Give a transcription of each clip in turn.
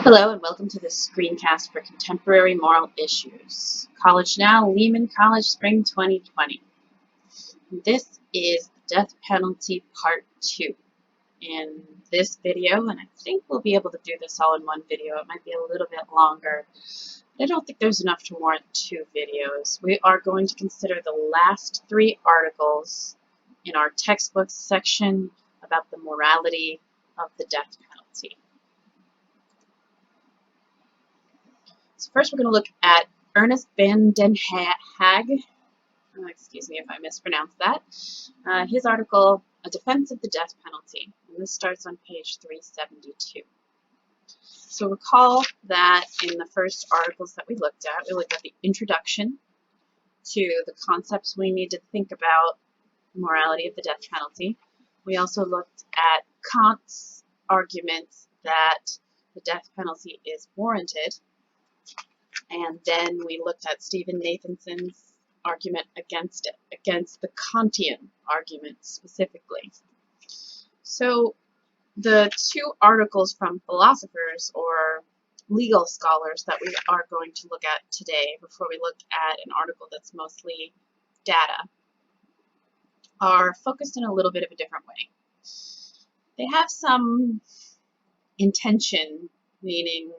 Hello and welcome to this screencast for Contemporary Moral Issues. College Now, Lehman College, Spring 2020. This is Death Penalty Part 2. In this video, and I think we'll be able to do this all in one video, it might be a little bit longer, but I don't think there's enough to warrant 2 videos. We are going to consider the last 3 articles in our textbooks section about the morality of the death penalty. So first we're going to look at Ernest van den Haag, excuse me if I mispronounced that, his article, A Defense of the Death Penalty, and this starts on page 372. So recall that in the first articles that we looked at the introduction to the concepts we need to think about morality of the death penalty. We also looked at Kant's arguments that the death penalty is warranted. And then we looked at Stephen Nathanson's argument against it, against the Kantian argument specifically. So the 2 articles from philosophers or legal scholars that we are going to look at today, before we look at an article that's mostly data, are focused in a little bit of a different way. They have some intention, meaning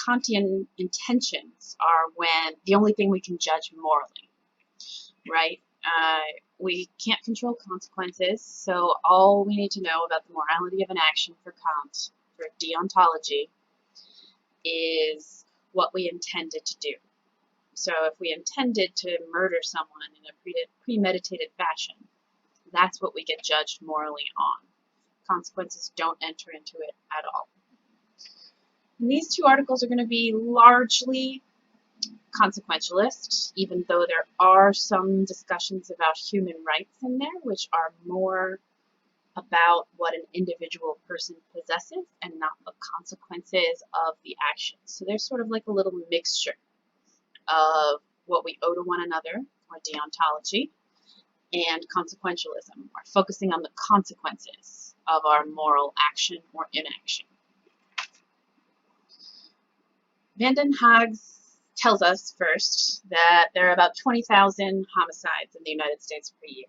Kantian intentions are when the only thing we can judge morally, right? We can't control consequences, so all we need to know about the morality of an action for Kant, for deontology, is what we intended to do. So if we intended to murder someone in a premeditated fashion, that's what we get judged morally on. Consequences don't enter into it at all. And these 2 articles are going to be largely consequentialist, even though there are some discussions about human rights in there, which are more about what an individual person possesses and not the consequences of the actions. So there's sort of like a little mixture of what we owe to one another, or deontology, and consequentialism, or focusing on the consequences of our moral action or inaction. Van den Haag tells us first that there are about 20,000 homicides in the United States per year.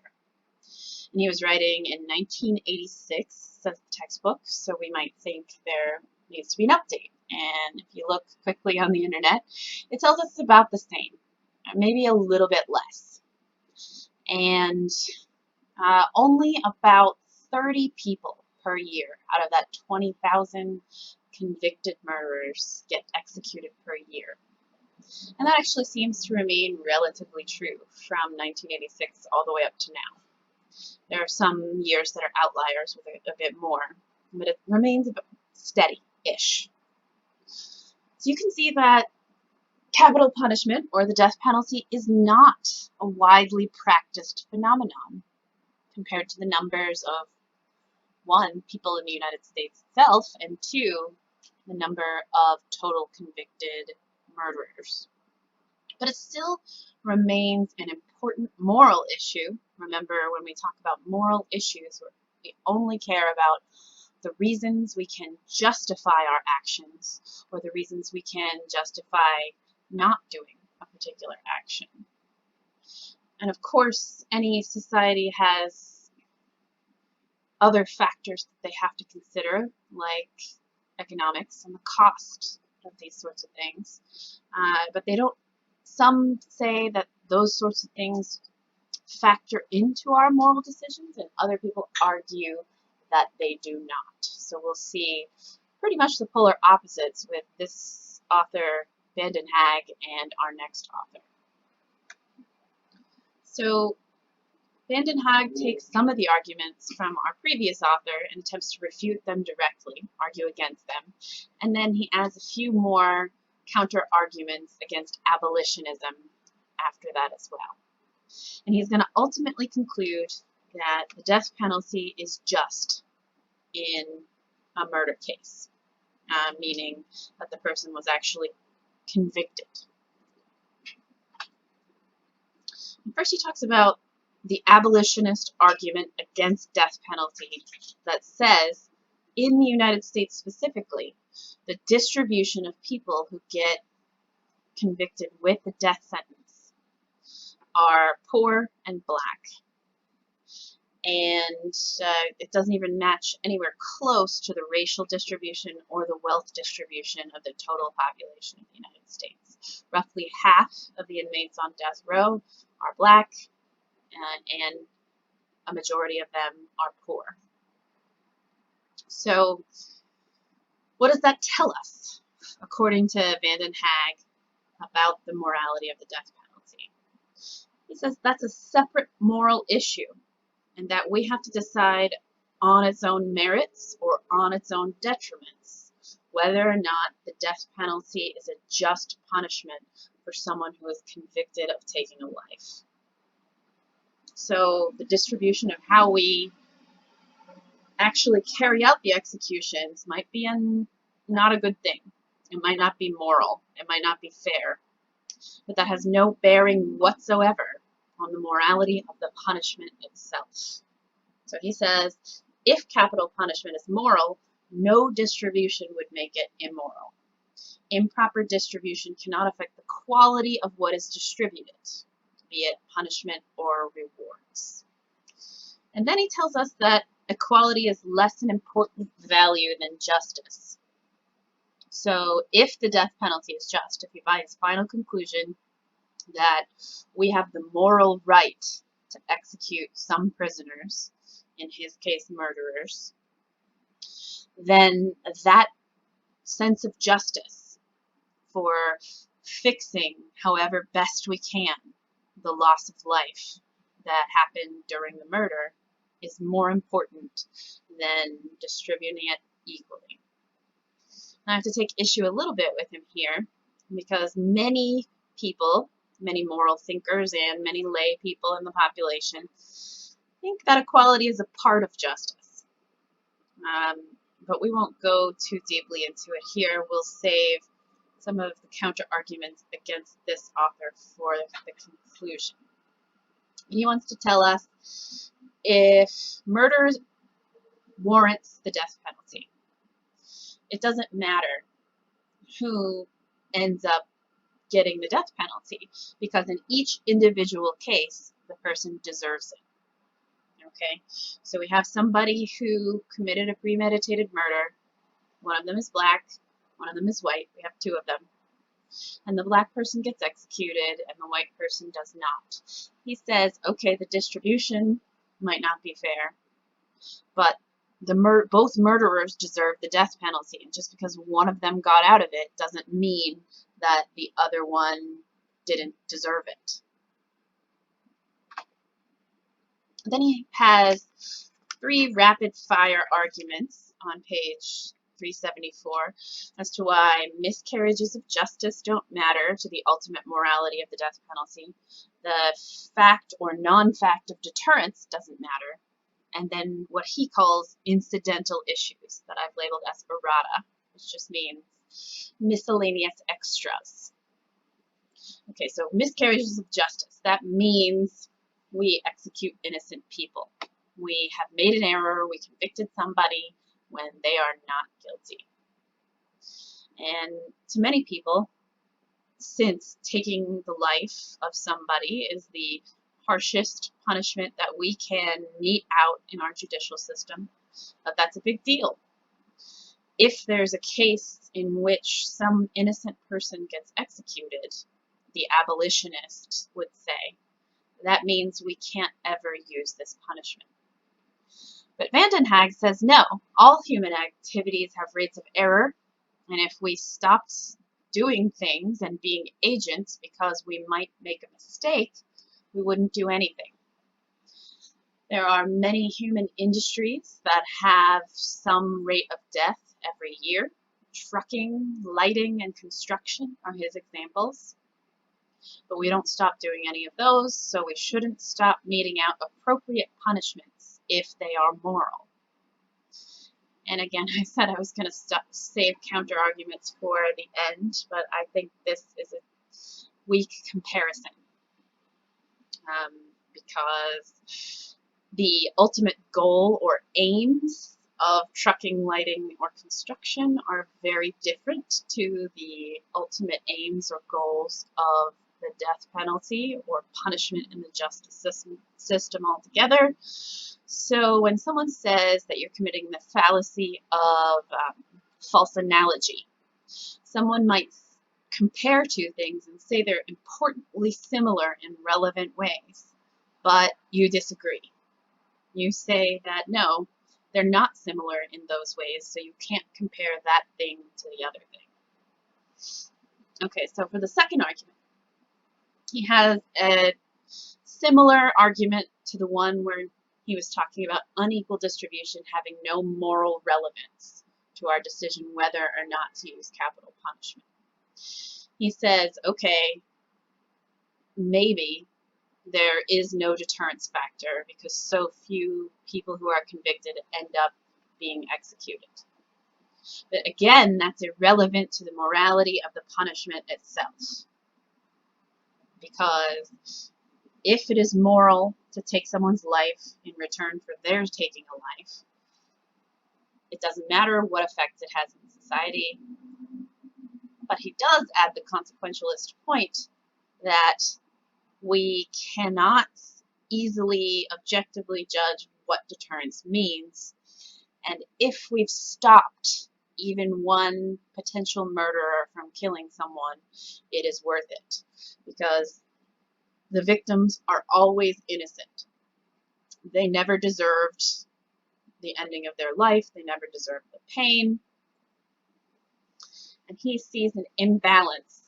And he was writing in 1986, says the textbook, so we might think there needs to be an update. And if you look quickly on the internet, it tells us it's about the same, maybe a little bit less. And only about 30 people per year out of that 20,000 convicted murderers get executed per year. And that actually seems to remain relatively true from 1986 all the way up to now. There are some years that are outliers with a bit more, but it remains a bit steady-ish. So you can see that capital punishment, or the death penalty, is not a widely practiced phenomenon compared to the numbers of 1, people in the United States itself, and 2, the number of total convicted murderers. But it still remains an important moral issue. Remember, when we talk about moral issues, we only care about the reasons we can justify our actions, or the reasons we can justify not doing a particular action. And of course, any society has other factors that they have to consider, like economics and the cost of these sorts of things. But they don't. Some say that those sorts of things factor into our moral decisions, and other people argue that they do not. So we'll see pretty much the polar opposites with this author, Van den Haag, and our next author. So Van den Haag takes some of the arguments from our previous author and attempts to refute them directly, argue against them, and then he adds a few more counter-arguments against abolitionism after that as well. And he's going to ultimately conclude that the death penalty is just in a murder case, meaning that the person was actually convicted. First, he talks about the abolitionist argument against death penalty that says in the United States specifically, the distribution of people who get convicted with the death sentence are poor and black. And it doesn't even match anywhere close to the racial distribution or the wealth distribution of the total population of the United States. Roughly half of the inmates on death row are black, and a majority of them are poor. So what does that tell us, according to Vanden Hag, about the morality of the death penalty? He says that's a separate moral issue, and that we have to decide on its own merits or on its own detriments whether or not the death penalty is a just punishment for someone who is convicted of taking a life. So the distribution of how we actually carry out the executions might be not a good thing. It might not be moral. It might not be fair. But that has no bearing whatsoever on the morality of the punishment itself. So he says, if capital punishment is moral, no distribution would make it immoral. Improper distribution cannot affect the quality of what is distributed, be it punishment or rewards. And then he tells us that equality is less an important value than justice. So if the death penalty is just, if you buy his final conclusion that we have the moral right to execute some prisoners, in his case murderers, then that sense of justice for fixing, however best we can, the loss of life that happened during the murder is more important than distributing it equally. I have to take issue a little bit with him here, because many people, many moral thinkers and many lay people in the population think that equality is a part of justice. But we won't go too deeply into it here. We'll save some of the counter arguments against this author for the conclusion. He wants to tell us if murder warrants the death penalty. It doesn't matter who ends up getting the death penalty, because in each individual case, the person deserves it. Okay, so we have somebody who committed a premeditated murder. One of them is black, one of them is white. We have two of them. And the black person gets executed and the white person does not. He says, okay, the distribution might not be fair, but both murderers deserve the death penalty. And just because one of them got out of it doesn't mean that the other one didn't deserve it. Then he has 3 rapid-fire arguments on page 374 as to why miscarriages of justice don't matter to the ultimate morality of the death penalty. The fact or non-fact of deterrence doesn't matter. And then what he calls incidental issues that I've labeled as errata, which just means miscellaneous extras. Okay, so miscarriages of justice, that means we execute innocent people. We have made an error, we convicted somebody when they are not guilty. And to many people, since taking the life of somebody is the harshest punishment that we can mete out in our judicial system, that's a big deal. If there's a case in which some innocent person gets executed, the abolitionist would say, that means we can't ever use this punishment. But Vanden Hag says no, all human activities have rates of error, and if we stopped doing things and being agents because we might make a mistake, we wouldn't do anything. There are many human industries that have some rate of death every year. Trucking, lighting, and construction are his examples. But we don't stop doing any of those, so we shouldn't stop meting out appropriate punishments if they are moral. And again, I said I was going to save counter arguments for the end, but I think this is a weak comparison, because the ultimate goal or aims of trucking, lighting, or construction are very different to the ultimate aims or goals of the death penalty or punishment in the justice system altogether. So when someone says that you're committing the fallacy of false analogy, someone might compare two things and say they're importantly similar in relevant ways, but you disagree. You say that no, they're not similar in those ways, so you can't compare that thing to the other thing. Okay, so for the second argument, he has a similar argument to the one where he was talking about unequal distribution having no moral relevance to our decision whether or not to use capital punishment. He says, okay, maybe there is no deterrence factor because so few people who are convicted end up being executed. But again, that's irrelevant to the morality of the punishment itself. Because if it is moral to take someone's life in return for their taking a life, it doesn't matter what effects it has in society. But he does add the consequentialist point that we cannot easily objectively judge what deterrence means. And if we've stopped even one potential murderer from killing someone, it is worth it. Because the victims are always innocent. They never deserved the ending of their life. They never deserved the pain. And he sees an imbalance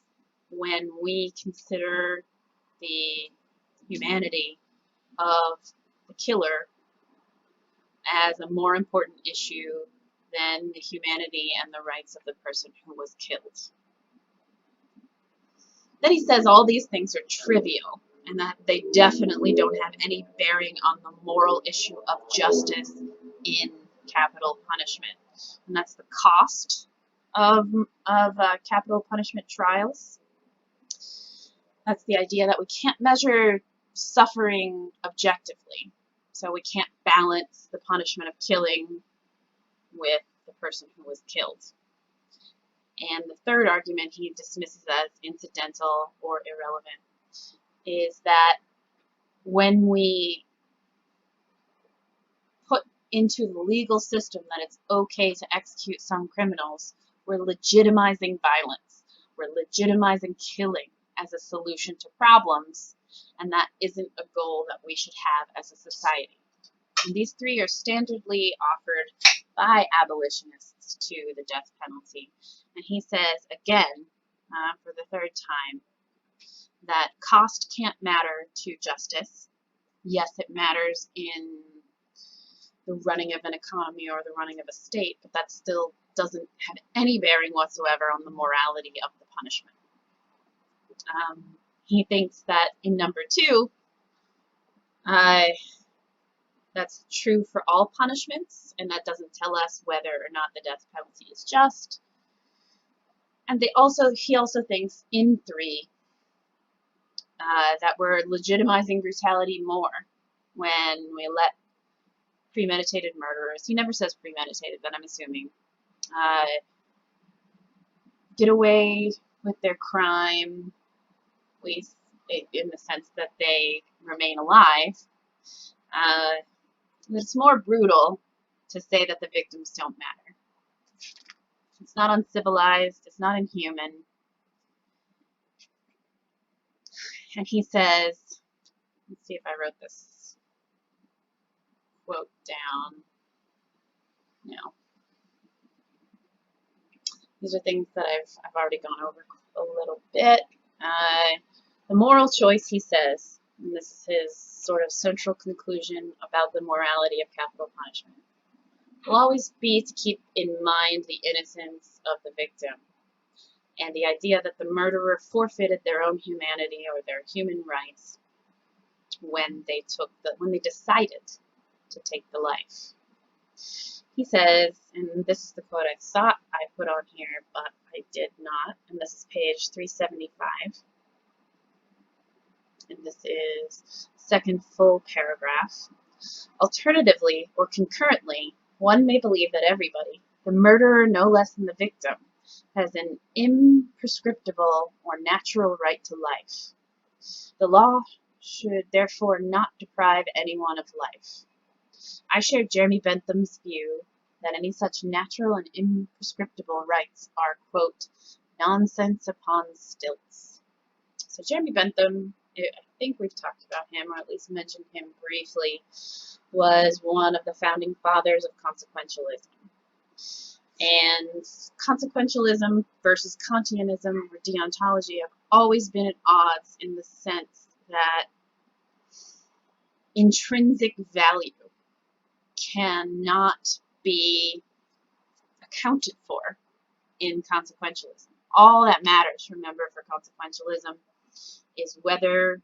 when we consider the humanity of the killer as a more important issue than the humanity and the rights of the person who was killed. Then he says all these things are trivial and that they definitely don't have any bearing on the moral issue of justice in capital punishment. And that's the cost of capital punishment trials. That's the idea that we can't measure suffering objectively. So we can't balance the punishment of killing with the person who was killed. And the third argument he dismisses as incidental or irrelevant is that when we put into the legal system that it's okay to execute some criminals, we're legitimizing violence. We're legitimizing killing as a solution to problems, and that isn't a goal that we should have as a society. And these three are standardly offered by abolitionists to the death penalty. And he says, again, for the third time, that cost can't matter to justice. Yes, it matters in the running of an economy or the running of a state, but that still doesn't have any bearing whatsoever on the morality of the punishment. He thinks that in number two, that's true for all punishments, and that doesn't tell us whether or not the death penalty is just. And he also thinks in three that we're legitimizing brutality more when we let premeditated murderers, he never says premeditated, but I'm assuming, get away with their crime, at least in the sense that they remain alive. It's more brutal to say that the victims don't matter. It's not uncivilized, it's not inhuman. And he says, let's see if I wrote this quote down. No. These are things that I've already gone over a little bit. The moral choice, he says, and this is his sort of central conclusion about the morality of capital punishment, will always be to keep in mind the innocence of the victim and the idea that the murderer forfeited their own humanity or their human rights when they decided to take the life. He says, and this is the quote I thought I put on here, but I did not, and this is page 375. And this is second full paragraph. Alternatively, or concurrently, One may believe that everybody, the murderer no less than the victim, has an imprescriptible or natural right to life. The law should therefore not deprive anyone of life. I share Jeremy Bentham's view that any such natural and imprescriptible rights are, quote, nonsense upon stilts. So Jeremy Bentham, I think we've talked about him, or at least mentioned him briefly, was one of the founding fathers of consequentialism. And consequentialism versus Kantianism or deontology have always been at odds in the sense that intrinsic value cannot be accounted for in consequentialism. All that matters, remember, for consequentialism is whether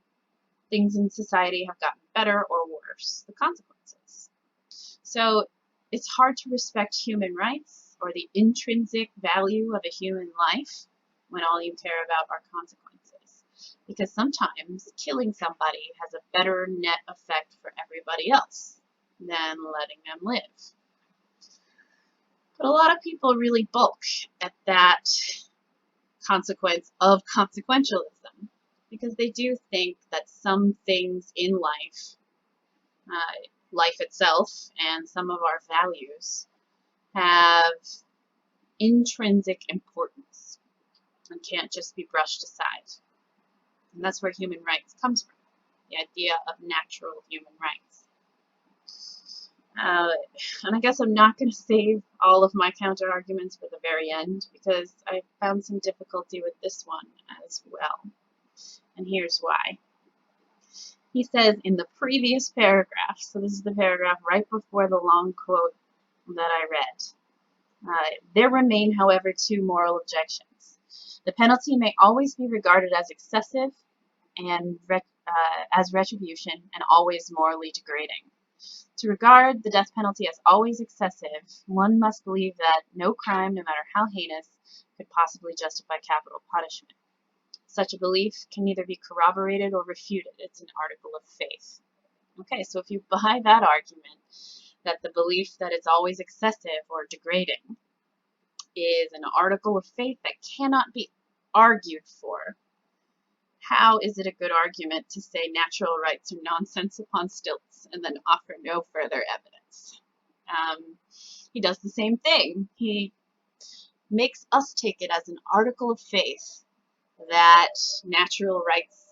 things in society have gotten better or worse, the consequences. So it's hard to respect human rights or the intrinsic value of a human life when all you care about are consequences. Because sometimes killing somebody has a better net effect for everybody else than letting them live. But a lot of people really balk at that consequence of consequentialism because they do think that some things in life, life itself and some of our values, have intrinsic importance and can't just be brushed aside. And that's where human rights comes from, the idea of natural human rights. And I guess I'm not going to save all of my counter arguments for the very end because I found some difficulty with this one as well. And here's why. He says in the previous paragraph, so this is the paragraph right before the long quote that I read, there remain, however, two moral objections. The penalty may always be regarded as excessive and as retribution and always morally degrading. To regard the death penalty as always excessive, one must believe that no crime, no matter how heinous, could possibly justify capital punishment. Such a belief can neither be corroborated or refuted. It's an article of faith. Okay, so if you buy that argument, that the belief that it's always excessive or degrading is an article of faith that cannot be argued for, how is it a good argument to say natural rights are nonsense upon stilts and then offer no further evidence? He does the same thing. He makes us take it as an article of faith that natural rights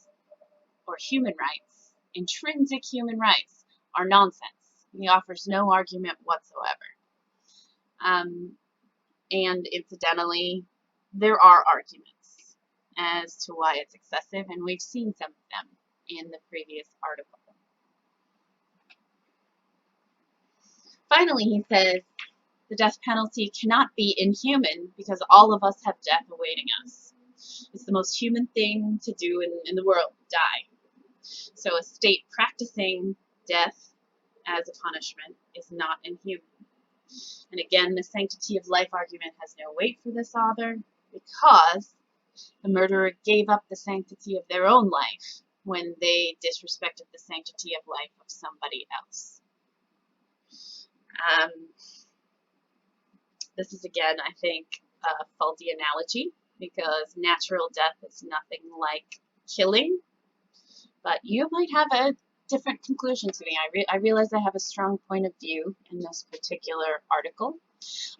or human rights, intrinsic human rights, are nonsense. He offers no argument whatsoever. And incidentally, there are arguments as to why it's excessive, and we've seen some of them in the previous article. Finally, he says, the death penalty cannot be inhuman because all of us have death awaiting us. It's the most human thing to do in the world, die. So a state practicing death as a punishment is not inhuman. And again, the sanctity of life argument has no weight for this author because the murderer gave up the sanctity of their own life when they disrespected the sanctity of life of somebody else. This is, again, I think, a faulty analogy because natural death is nothing like killing. But you might have a different conclusion to me. I realize I have a strong point of view in this particular article.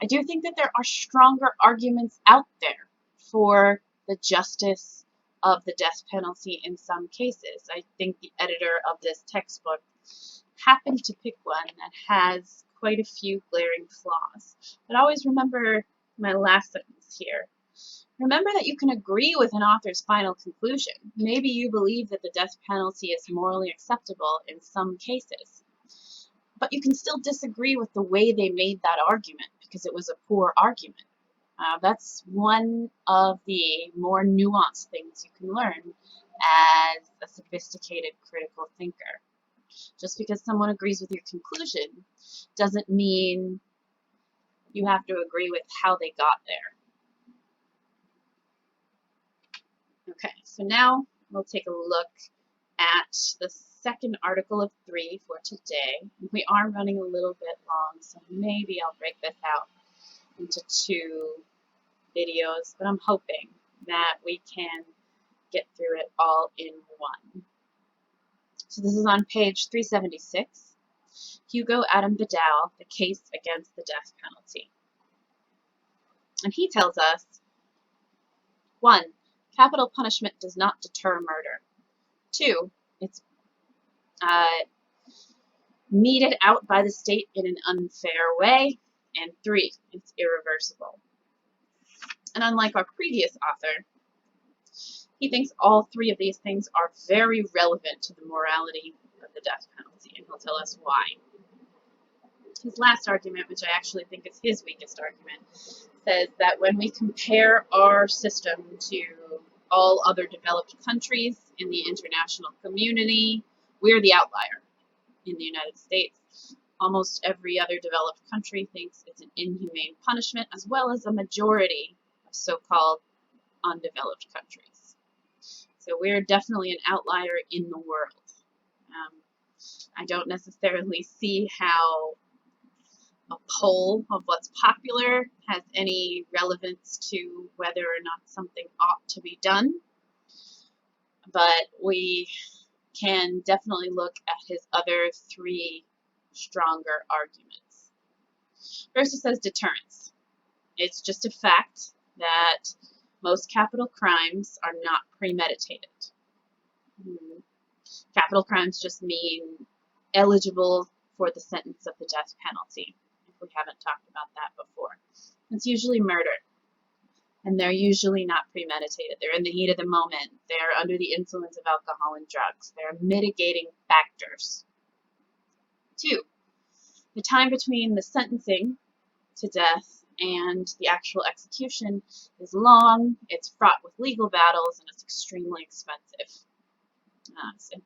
I do think that there are stronger arguments out there for the justice of the death penalty in some cases. I think the editor of this textbook happened to pick one that has quite a few glaring flaws. But always remember my last sentence here. Remember that you can agree with an author's final conclusion. Maybe you believe that the death penalty is morally acceptable in some cases, but you can still disagree with the way they made that argument because it was a poor argument. That's one of the more nuanced things you can learn as a sophisticated critical thinker. Just because someone agrees with your conclusion doesn't mean you have to agree with how they got there. Okay, so now we'll take a look at the second article of 3 for today. We are running a little bit long, so maybe I'll break this out into 2 videos, but I'm hoping that we can get through it all in one. So this is on page 376. Hugo Adam Bedau, the case against the death penalty. And he tells us, 1. Capital punishment does not deter murder. 2. It's meted out by the state in an unfair way. And 3. It's irreversible. And unlike our previous author, he thinks all 3 of these things are very relevant to the morality of the death penalty, and he'll tell us why. His last argument, which I actually think is his weakest argument, says that when we compare our system to all other developed countries in the international community, we're the outlier. In the United States, almost every other developed country thinks it's an inhumane punishment, as well as a majority of so-called undeveloped countries. So we're definitely an outlier in the world. I don't necessarily see how a poll of what's popular has any relevance to whether or not something ought to be done, but we can definitely look at his other 3 stronger arguments. First, it says deterrence. It's just a fact that most capital crimes are not premeditated. Capital crimes just mean eligible for the sentence of the death penalty, if we haven't talked about that before. It's usually murder, and they're usually not premeditated. They're in the heat of the moment. They're under the influence of alcohol and drugs. They're mitigating factors. 2, the time between the sentencing to death and the actual execution is long, it's fraught with legal battles, and it's extremely expensive. So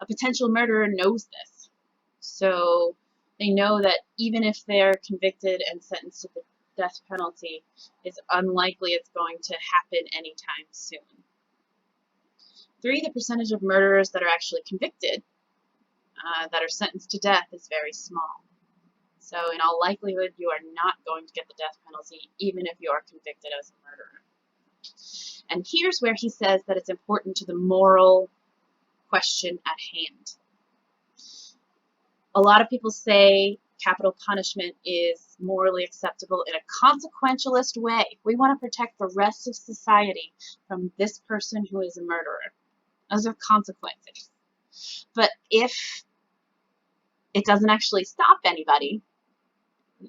a potential murderer knows this. So they know that even if they're convicted and sentenced to the death penalty, it's unlikely it's going to happen anytime soon. 3, the percentage of murderers that are actually convicted, that are sentenced to death, is very small. So in all likelihood, you are not going to get the death penalty, even if you are convicted as a murderer. And here's where he says that it's important to the moral question at hand. A lot of people say capital punishment is morally acceptable in a consequentialist way. We want to protect the rest of society from this person who is a murderer. Those are consequences. But if it doesn't actually stop anybody,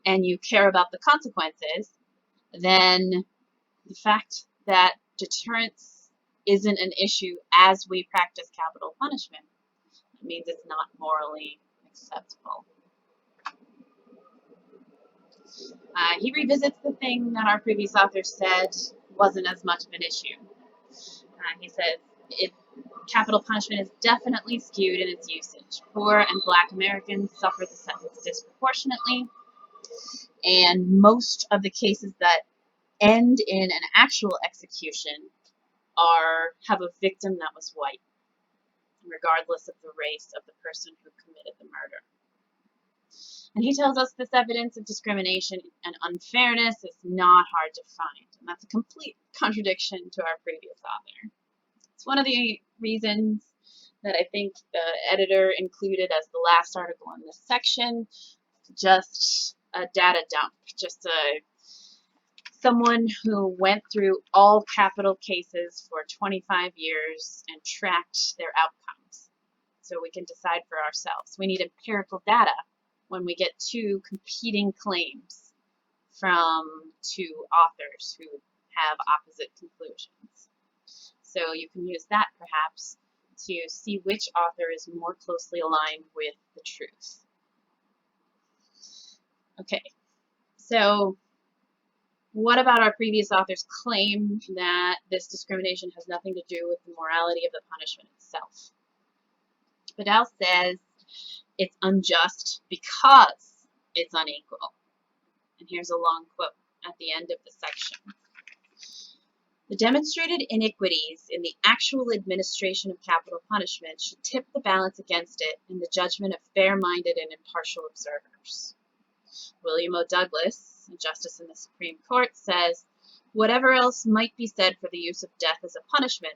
and you care about the consequences, then the fact that deterrence isn't an issue as we practice capital punishment means it's not morally acceptable. He revisits the thing that our previous author said wasn't as much of an issue. He says capital punishment is definitely skewed in its usage. Poor and Black Americans suffer the sentence disproportionately, and most of the cases that end in an actual execution have a victim that was white, regardless of the race of the person who committed the murder. And he tells us this evidence of discrimination and unfairness is not hard to find, and that's a complete contradiction to our previous author. It's one of the reasons that I think the editor included as the last article in this section just a data dump, just someone who went through all capital cases for 25 years and tracked their outcomes so we can decide for ourselves. We need empirical data when we get 2 competing claims from 2 authors who have opposite conclusions. So you can use that perhaps to see which author is more closely aligned with the truth. Okay, so what about our previous author's claim that this discrimination has nothing to do with the morality of the punishment itself? Bedau says it's unjust because it's unequal. And here's a long quote at the end of the section. The demonstrated iniquities in the actual administration of capital punishment should tip the balance against it in the judgment of fair-minded and impartial observers. William O. Douglas, a justice in the Supreme Court, says, "Whatever else might be said for the use of death as a punishment,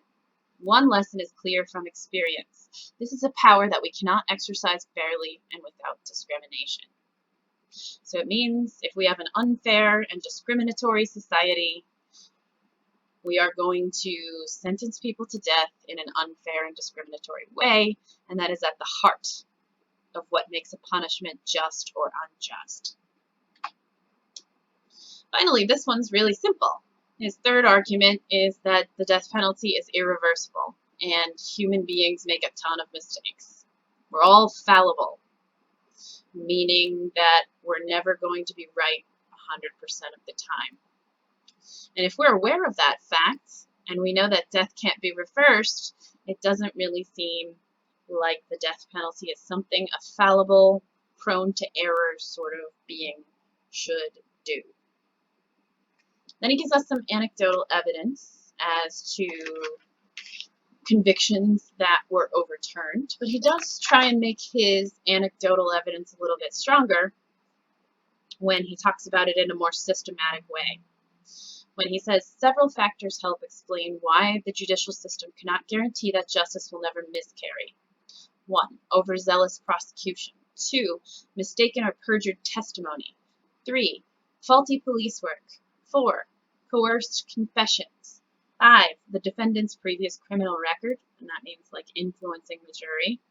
one lesson is clear from experience. This is a power that we cannot exercise fairly and without discrimination." So it means if we have an unfair and discriminatory society, we are going to sentence people to death in an unfair and discriminatory way, and that is at the heart of what makes a punishment just or unjust. Finally, this one's really simple. His third argument is that the death penalty is irreversible, and human beings make a ton of mistakes. We're all fallible, meaning that we're never going to be right 100% of the time. And if we're aware of that fact, and we know that death can't be reversed, it doesn't really seem like the death penalty is something a fallible, prone to error sort of being should do. Then he gives us some anecdotal evidence as to convictions that were overturned, but he does try and make his anecdotal evidence a little bit stronger when he talks about it in a more systematic way. When he says several factors help explain why the judicial system cannot guarantee that justice will never miscarry. 1. Overzealous prosecution. 2. Mistaken or perjured testimony. 3. Faulty police work. 4. Coerced confessions. 5. The defendant's previous criminal record, and that means like influencing the jury.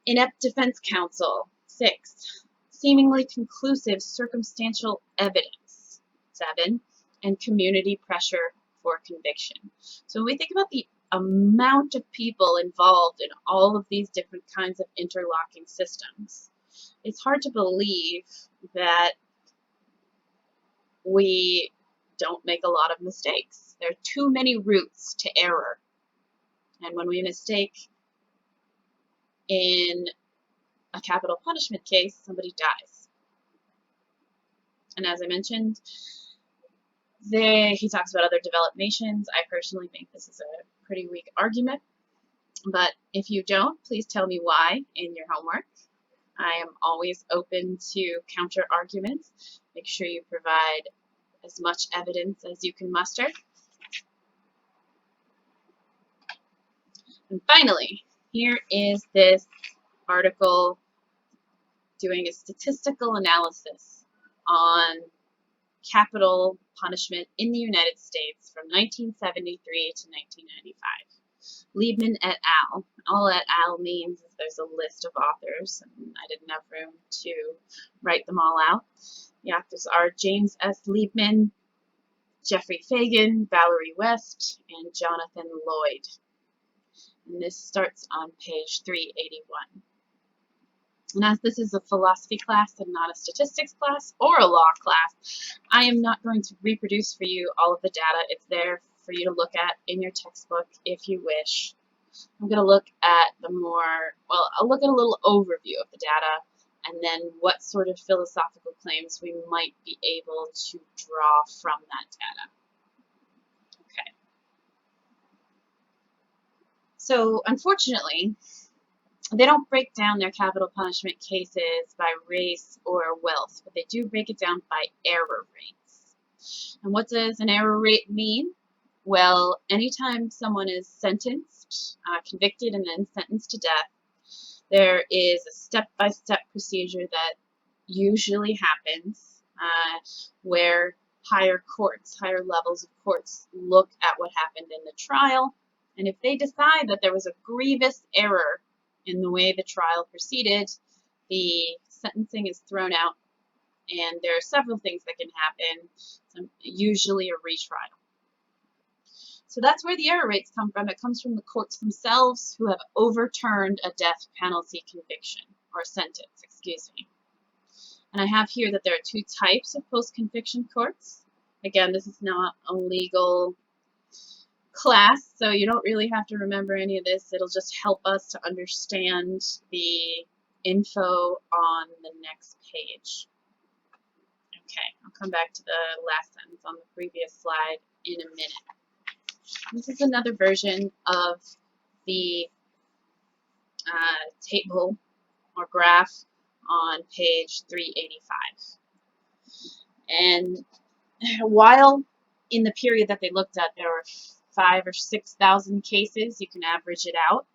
Inept defense counsel. 6. Seemingly conclusive circumstantial evidence. 7. And community pressure for conviction. So when we think about the amount of people involved in all of these different kinds of interlocking systems, it's hard to believe that we don't make a lot of mistakes. There are too many routes to error. And when we mistake in a capital punishment case, somebody dies. And as I mentioned, he talks about other developed nations. I personally think this is a pretty weak argument. But if you don't, please tell me why in your homework. I am always open to counter arguments. Make sure you provide as much evidence as you can muster. And finally, here is this article doing a statistical analysis on capital punishment in the United States from 1973 to 1995. Liebman et al. All et al. Means is there's a list of authors, and I didn't have room to write them all out. The authors are James S. Liebman, Jeffrey Fagan, Valerie West, and Jonathan Lloyd. And this starts on page 381. And as this is a philosophy class and not a statistics class or a law class, I am not going to reproduce for you all of the data. It's there for you to look at in your textbook if you wish. I'm going to look at I'll look at a little overview of the data and then what sort of philosophical claims we might be able to draw from that data. Okay. So unfortunately, they don't break down their capital punishment cases by race or wealth, but they do break it down by error rates. And what does an error rate mean? Well, anytime someone is sentenced, convicted, and then sentenced to death, there is a step-by-step procedure that usually happens where higher levels of courts look at what happened in the trial, and if they decide that there was a grievous error in the way the trial proceeded, the sentencing is thrown out, and there are several things that can happen, usually a retrial. So that's where the error rates come from. It comes from the courts themselves who have overturned a death penalty conviction, or sentence, excuse me. And I have here that there are two types of post-conviction courts. Again, this is not a legal class, so you don't really have to remember any of this. It'll just help us to understand the info on the next page. Okay, I'll come back to the last sentence on the previous slide in a minute. This is another version of the table or graph on page 385. And while in the period that they looked at, there were 5,000 or 6,000 cases, you can average it out.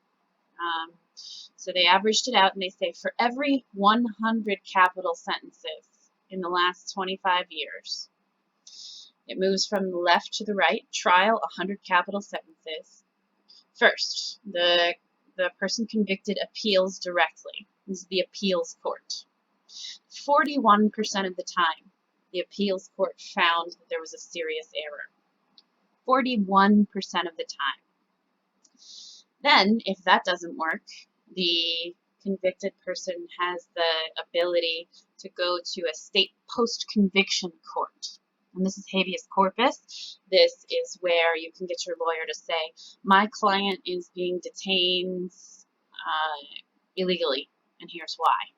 So they averaged it out, and they say for every 100 capital sentences in the last 25 years, it moves from the left to the right. Trial, 100 capital sentences. First, the person convicted appeals directly. This is the appeals court. 41% of the time, the appeals court found that there was a serious error. 41% of the time. Then, if that doesn't work, the convicted person has the ability to go to a state post-conviction court. And this is habeas corpus. This is where you can get your lawyer to say, my client is being detained illegally, and here's why.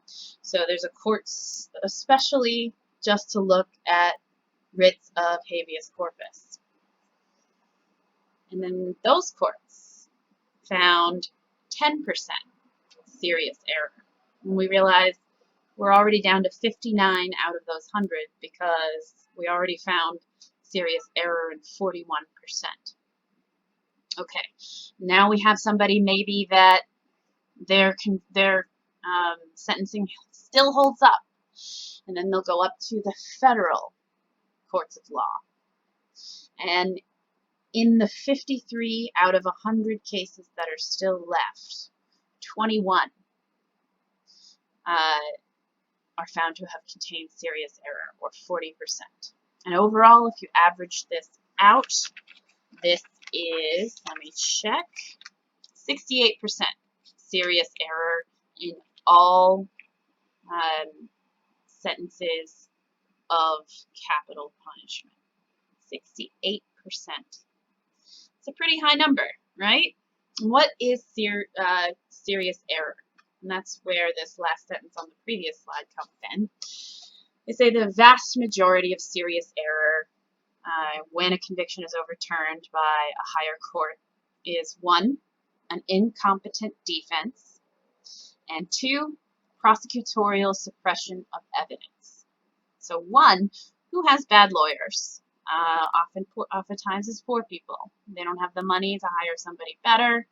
So there's a court especially just to look at writs of habeas corpus. And then those courts found 10% serious error. And we realized we're already down to 59 out of those 100 because we already found serious error in 41%. Okay, now we have somebody maybe that their sentencing still holds up. And then they'll go up to the federal courts of law. And in the 53 out of 100 cases that are still left, 21 are found to have contained serious error, or 40%. And overall, if you average this out, this is, let me check, 68% serious error in all sentences of capital punishment. 68%. It's a pretty high number, right? What is serious error? And that's where this last sentence on the previous slide comes in. They say the vast majority of serious error when a conviction is overturned by a higher court is 1, an incompetent defense, and 2, prosecutorial suppression of evidence. So 1, who has bad lawyers? Oftentimes it's poor people. They don't have the money to hire somebody better,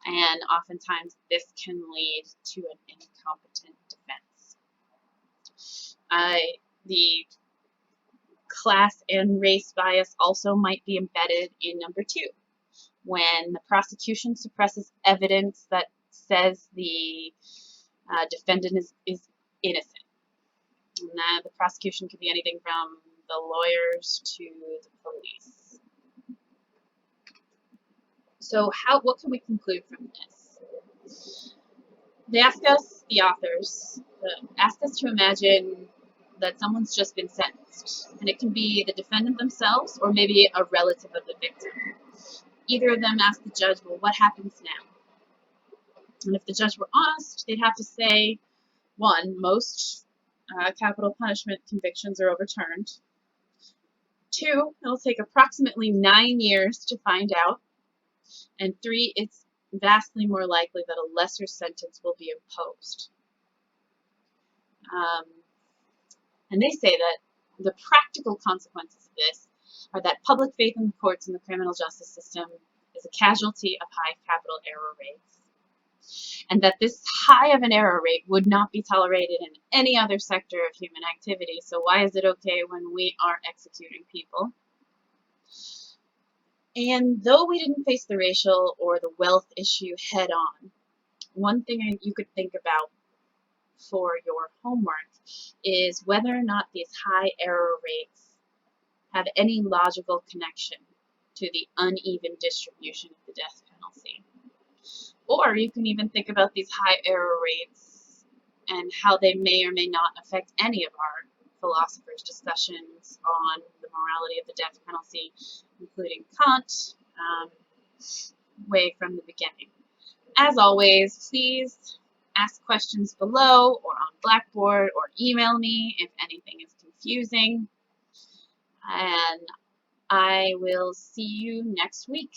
and oftentimes this can lead to an incompetent defense. The class and race bias also might be embedded in number 2, when the prosecution suppresses evidence that says the defendant is innocent. And the prosecution could be anything from the lawyers to the police. So what can we conclude from this? They ask us, the authors, ask us to imagine that someone's just been sentenced. And it can be the defendant themselves or maybe a relative of the victim. Either of them ask the judge, well, what happens now? And if the judge were honest, they'd have to say, 1, most capital punishment convictions are overturned. 2, it'll take approximately 9 years to find out. And 3, it's vastly more likely that a lesser sentence will be imposed. And they say that the practical consequences of this are that public faith in the courts and the criminal justice system is a casualty of high capital error rates. And that this high of an error rate would not be tolerated in any other sector of human activity. So why is it okay when we are executing people? And though we didn't face the racial or the wealth issue head on, one thing you could think about for your homework is whether or not these high error rates have any logical connection to the uneven distribution of the death penalty. Or you can even think about these high error rates and how they may or may not affect any of our philosophers' discussions on the morality of the death penalty, including Kant, way from the beginning. As always, please ask questions below or on Blackboard or email me if anything is confusing. confusing. And I will see you next week.